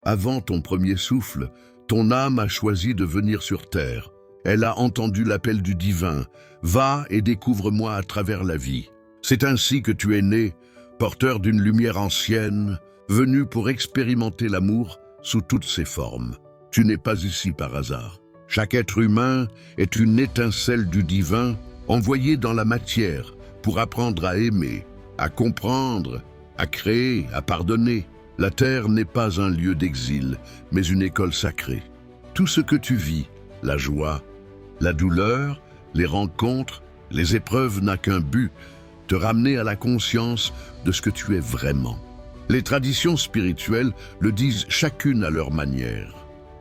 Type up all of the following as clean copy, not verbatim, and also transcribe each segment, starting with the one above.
Avant ton premier souffle, ton âme a choisi de venir sur terre. Elle a entendu l'appel du divin. Va et découvre-moi à travers la vie. C'est ainsi que tu es né, porteur d'une lumière ancienne, venu pour expérimenter l'amour sous toutes ses formes. Tu n'es pas ici par hasard. Chaque être humain est une étincelle du divin envoyée dans la matière pour apprendre à aimer, à comprendre, à créer, à pardonner. La terre n'est pas un lieu d'exil, mais une école sacrée. Tout ce que tu vis, la joie, la douleur, les rencontres, les épreuves n'a qu'un but, te ramener à la conscience de ce que tu es vraiment. Les traditions spirituelles le disent chacune à leur manière.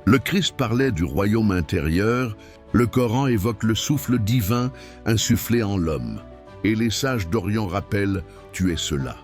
Le Christ parlait du royaume intérieur, le Coran évoque le souffle divin insufflé en l'homme, et les sages d'Orient rappellent « tu es cela ».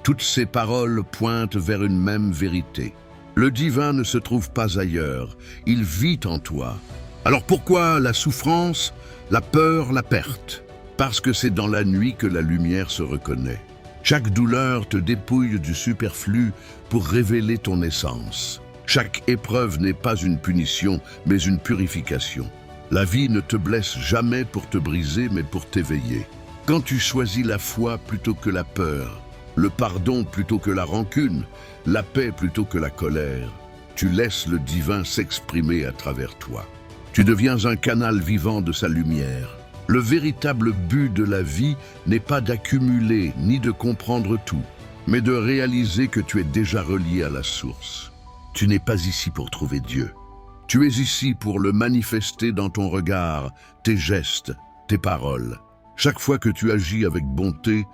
Toutes ces paroles pointent vers une même vérité. Le divin ne se trouve pas ailleurs, il vit en toi. Alors pourquoi la souffrance, la peur, la perte? Parce que c'est dans la nuit que la lumière se reconnaît. Chaque douleur te dépouille du superflu pour révéler ton essence. Chaque épreuve n'est pas une punition, mais une purification. La vie ne te blesse jamais pour te briser, mais pour t'éveiller. Quand tu choisis la foi plutôt que la peur, le pardon plutôt que la rancune, la paix plutôt que la colère, tu laisses le divin s'exprimer à travers toi. Tu deviens un canal vivant de sa lumière. Le véritable but de la vie n'est pas d'accumuler ni de comprendre tout, mais de réaliser que tu es déjà relié à la source. Tu n'es pas ici pour trouver Dieu. Tu es ici pour le manifester dans ton regard, tes gestes, tes paroles. Chaque fois que tu agis avec bonté,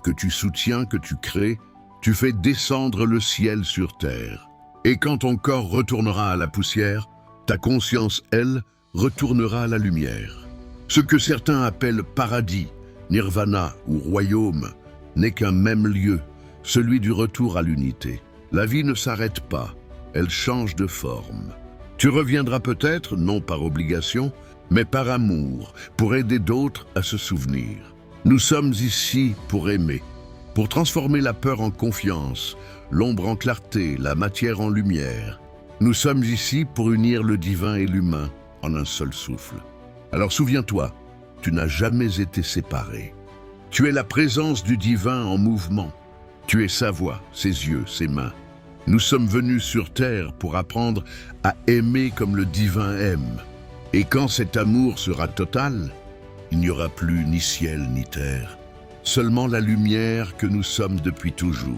que tu soutiens, que tu crées, tu fais descendre le ciel sur terre. Et quand ton corps retournera à la poussière, ta conscience, elle, retournera à la lumière. Ce que certains appellent paradis, nirvana ou royaume n'est qu'un même lieu, celui du retour à l'unité. La vie ne s'arrête pas, elle change de forme. Tu reviendras peut-être, non par obligation, mais par amour, pour aider d'autres à se souvenir. Nous sommes ici pour aimer, pour transformer la peur en confiance, l'ombre en clarté, la matière en lumière. Nous sommes ici pour unir le divin et l'humain en un seul souffle. Alors souviens-toi, tu n'as jamais été séparé. Tu es la présence du divin en mouvement. Tu es sa voix, ses yeux, ses mains. Nous sommes venus sur terre pour apprendre à aimer comme le divin aime. Et quand cet amour sera total, il n'y aura plus ni ciel ni terre, seulement la lumière que nous sommes depuis toujours.